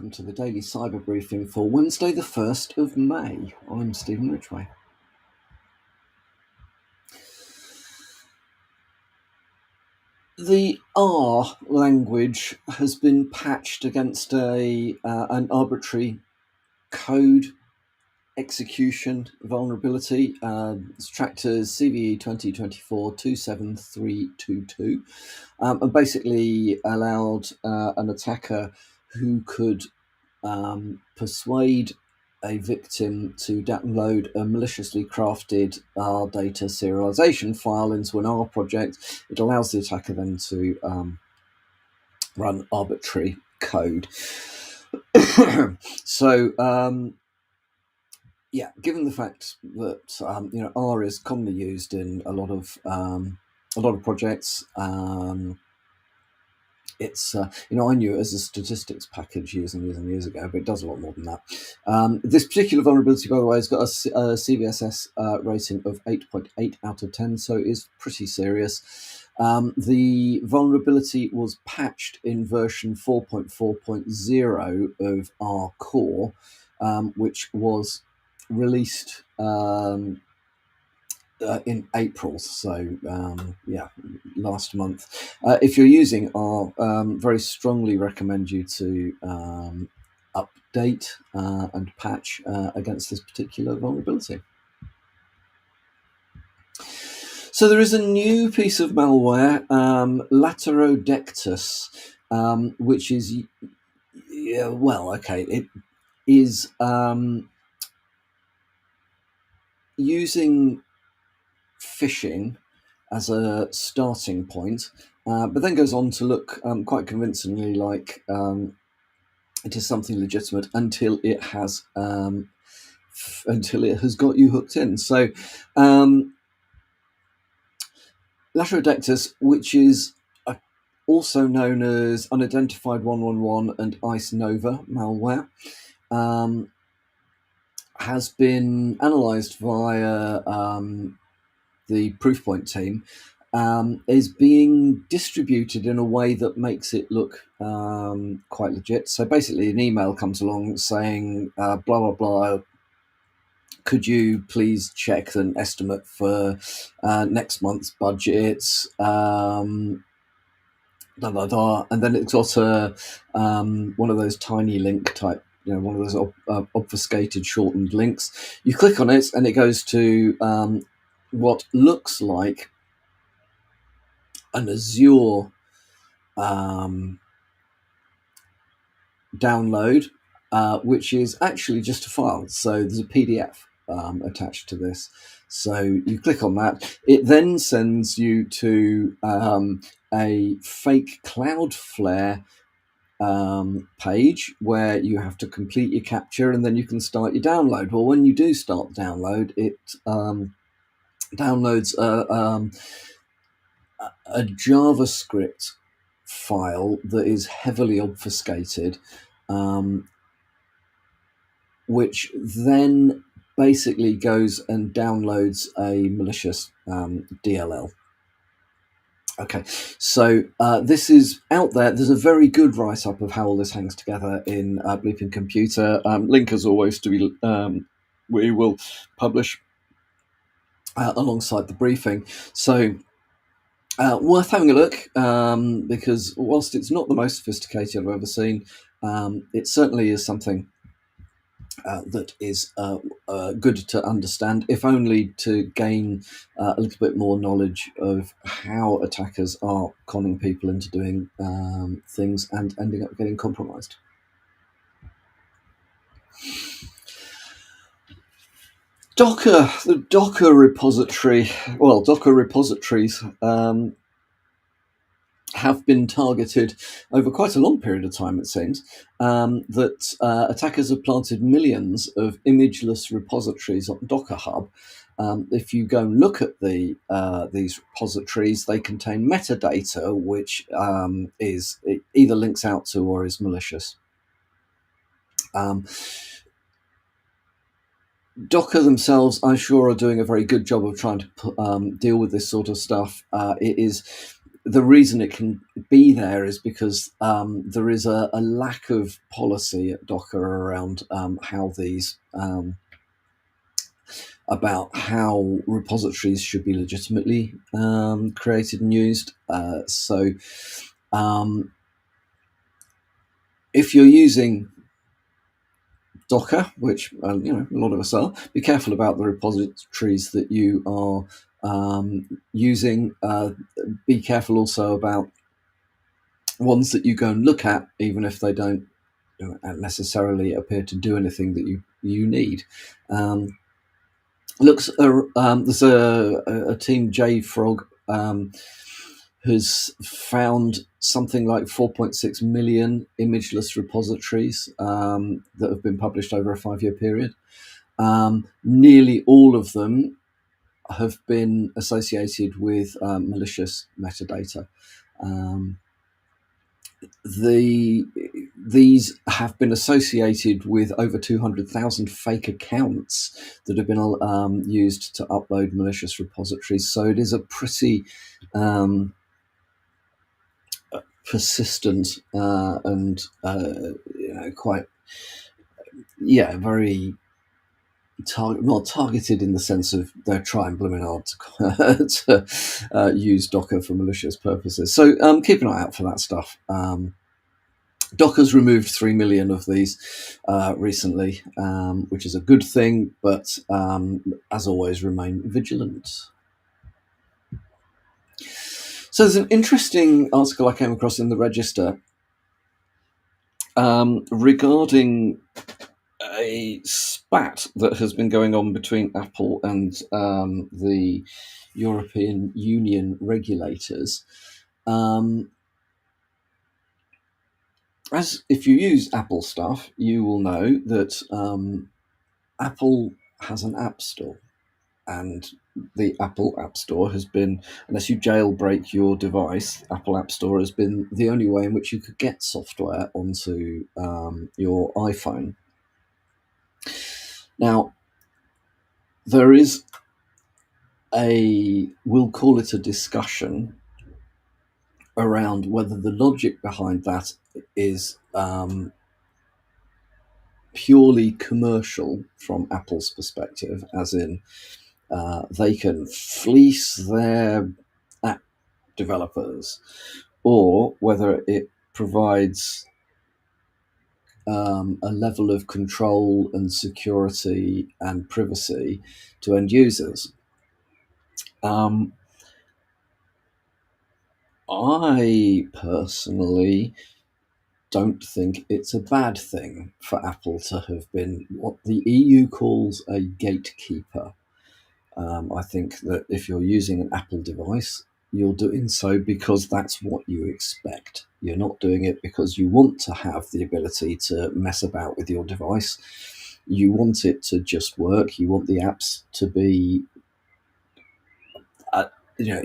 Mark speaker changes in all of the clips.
Speaker 1: welcome to the Daily Cyber Briefing for Wednesday the 1st of May. I'm Stephen Ridgway. The R language has been patched against an arbitrary code execution vulnerability. It's tracked as CVE 2024-27322, and basically allowed an attacker who could persuade a victim to download a maliciously crafted R data serialization file into an R project. It allows the attacker then to run arbitrary code. So, given the fact that R is commonly used in a lot of projects, it's I knew it as a statistics package years and years ago, but it does a lot more than that. This particular vulnerability, by the way, has got a CVSS rating of 8.8 out of 10, so it is pretty serious. The vulnerability was patched in version 4.4.0 of R Core, which was released in April, so last month. If you're using R, very strongly recommend you to update and patch against this particular vulnerability. So there is a new piece of malware, Laterodectus, which is, it is using phishing as a starting point, but then goes on to look quite convincingly like it is something legitimate until it has got you hooked in. So Laterodectus, which is also known as Unidentified 111 and ICE Nova malware, has been analysed via the Proofpoint team, is being distributed in a way that makes it look quite legit. So basically an email comes along saying, blah, blah, blah, could you please check an estimate for next month's budgets, and then it's got one of those tiny link type, one of those obfuscated shortened links. You click on it and it goes to what looks like an Azure download, which is actually just a file. So there's a PDF attached to this. So you click on that. It then sends you to a fake Cloudflare page where you have to complete your capture and then you can start your download. Well, when you do start the download, it downloads a JavaScript file that is heavily obfuscated, which then basically goes and downloads a malicious DLL. Okay, so this is out there. There's a very good write-up of how all this hangs together in Bleeping Computer. Link, as always, to be we will publish alongside the briefing. So worth having a look, because whilst it's not the most sophisticated I've ever seen, it certainly is something that is good to understand, if only to gain a little bit more knowledge of how attackers are conning people into doing things and ending up getting compromised. Docker, the Docker repository, Docker repositories have been targeted over quite a long period of time, it seems, that attackers have planted millions of imageless repositories on Docker Hub. If you go and look at these repositories, they contain metadata, which it either links out to or is malicious. Docker themselves, I'm sure, are doing a very good job of trying to deal with this sort of stuff. It is the reason it can be there is because there is a lack of policy at Docker around how these about how repositories should be legitimately created and used. So if you're using Docker, which a lot of us are, be careful about the repositories that you are using. Be careful also about ones that you go and look at, even if they don't necessarily appear to do anything that you need. There's a team, JFrog, has found something like 4.6 million imageless repositories that have been published over a 5-year period. Nearly all of them have been associated with malicious metadata. These have been associated with over 200,000 fake accounts that have been used to upload malicious repositories. So it is a pretty persistent and quite very not targeted in the sense of they're trying blooming hard to use Docker for malicious purposes. So keep an eye out for that stuff. Docker's removed 3 million of these recently, which is a good thing, but as always, remain vigilant. So there's an interesting article I came across in the Register regarding a spat that has been going on between Apple and the European Union regulators. As if you use Apple stuff, you will know that Apple has an app store, and the Apple App Store has been, unless you jailbreak your device, Apple App Store has been the only way in which you could get software onto your iPhone. Now, there is we'll call it a discussion around whether the logic behind that is purely commercial from Apple's perspective, as in they can fleece their app developers, or whether it provides a level of control and security and privacy to end users. I personally don't think it's a bad thing for Apple to have been what the EU calls a gatekeeper. I think that if you're using an Apple device, you're doing so because that's what you expect. You're not doing it because you want to have the ability to mess about with your device. You want it to just work. You want the apps to be,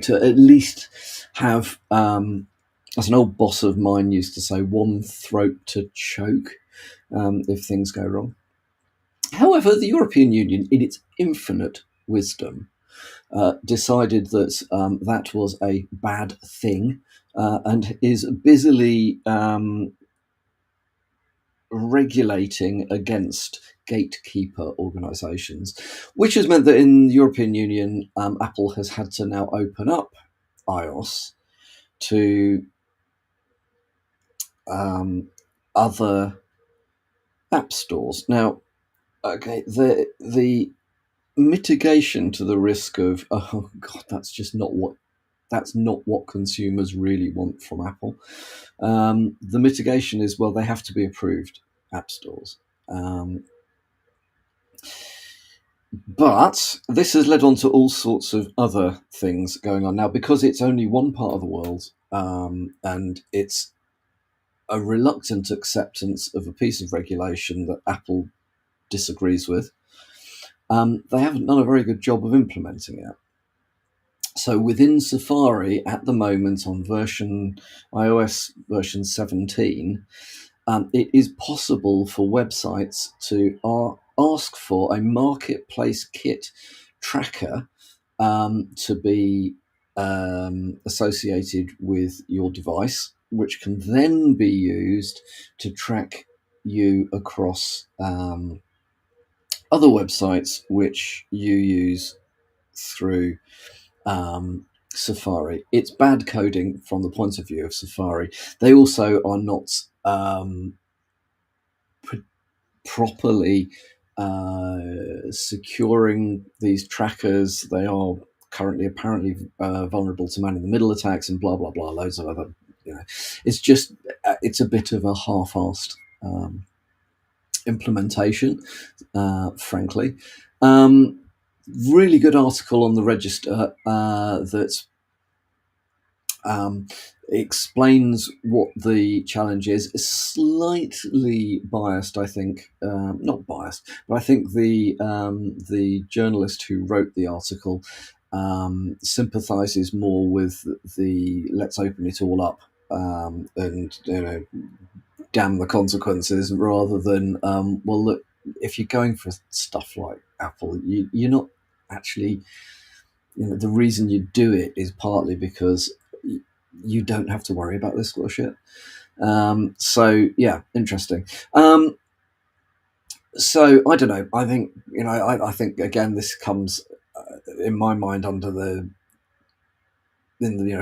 Speaker 1: to at least have, as an old boss of mine used to say, one throat to choke if things go wrong. However, the European Union, in its infinite wisdom, decided that that was a bad thing and is busily regulating against gatekeeper organisations, which has meant that in the European Union, Apple has had to now open up iOS to other app stores. Now, okay, the mitigation to the risk of that's not what consumers really want from Apple. The mitigation is, well, they have to be approved app stores. But this has led on to all sorts of other things going on now, because it's only one part of the world, and it's a reluctant acceptance of a piece of regulation that Apple disagrees with. They haven't done a very good job of implementing it. So within Safari at the moment on iOS version 17, it is possible for websites to ask for a marketplace kit tracker to be associated with your device, which can then be used to track you across other websites which you use through Safari. It's bad coding from the point of view of Safari. They also are not properly securing these trackers. They are currently apparently vulnerable to man-in-the-middle attacks and blah blah blah, loads of other. It's just it's a bit of a half-assed implementation, frankly. Really good article on the Register that explains what the challenge is. It's slightly biased, I think. Not biased, but I think the journalist who wrote the article sympathises more with the let's open it all up and damn the consequences, rather than well, look, if you're going for stuff like Apple, you're not actually, the reason you do it is partly because you don't have to worry about this sort of shit. So yeah, interesting. So I don't know. I think I think again this comes in my mind under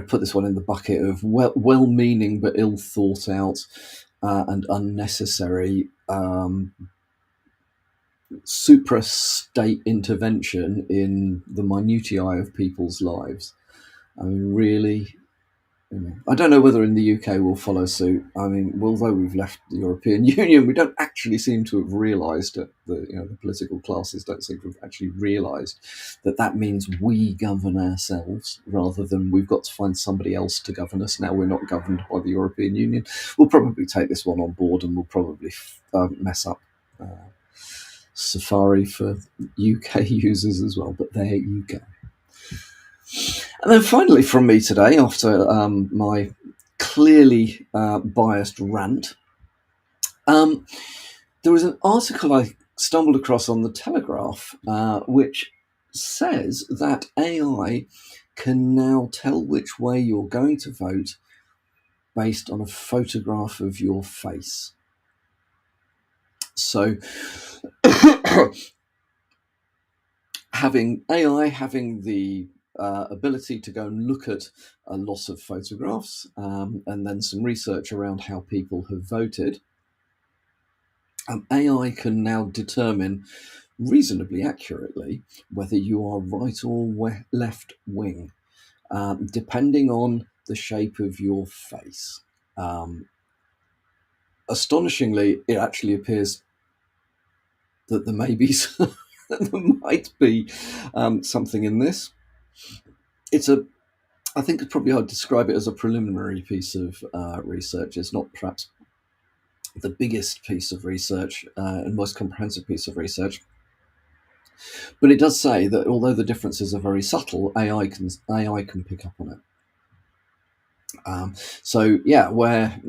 Speaker 1: put this one in the bucket of well-meaning but ill thought out and unnecessary supra-state intervention in the minutiae of people's lives. I mean, really, I don't know whether in the UK we'll follow suit. I mean, although we've left the European Union, we don't actually seem to have realised that the political classes don't seem to have actually realised that means we govern ourselves rather than we've got to find somebody else to govern us. Now we're not governed by the European Union. We'll probably take this one on board and we'll probably mess up Safari for UK users as well. But there you go. And then finally from me today, after my clearly biased rant, there was an article I stumbled across on the Telegraph which says that AI can now tell which way you're going to vote based on a photograph of your face. So having the ability to go and look at a lot of photographs and then some research around how people have voted, AI can now determine reasonably accurately whether you are right or left wing, depending on the shape of your face. Astonishingly, it actually appears that there may be there might be something in this. I think probably I'd describe it as a preliminary piece of research. It's not perhaps the biggest piece of research and most comprehensive piece of research, but it does say that although the differences are very subtle, AI can pick up on it. So yeah, where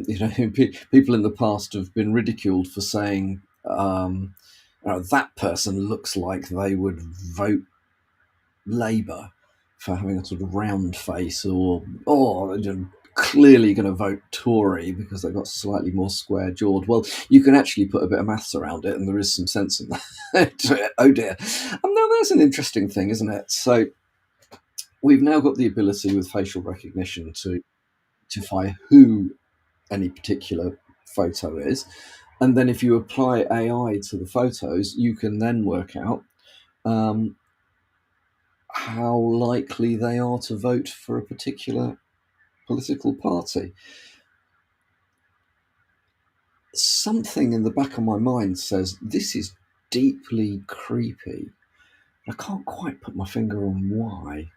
Speaker 1: people in the past have been ridiculed for saying that person looks like they would vote Labour for having a sort of round face, or clearly going to vote Tory because they've got slightly more square-jawed. Well, you can actually put a bit of maths around it, and there is some sense in that. Oh dear. Now that's an interesting thing, isn't it? So we've now got the ability with facial recognition to identify who any particular photo is, and then if you apply AI to the photos, you can then work out how likely they are to vote for a particular political party. Something in the back of my mind says this is deeply creepy. I can't quite put my finger on why.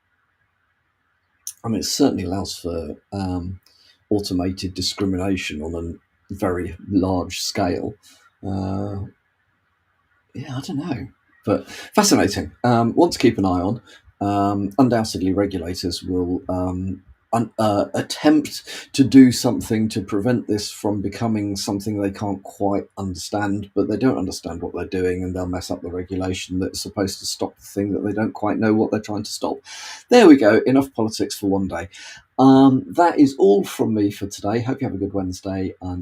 Speaker 1: I mean, it certainly allows for automated discrimination on a very large scale. Yeah, I don't know. But fascinating. One to keep an eye on. Undoubtedly, regulators will attempt to do something to prevent this from becoming something they can't quite understand, but they don't understand what they're doing, and they'll mess up the regulation that's supposed to stop the thing that they don't quite know what they're trying to stop. There we go. Enough politics for one day. That is all from me for today. Hope you have a good Wednesday, and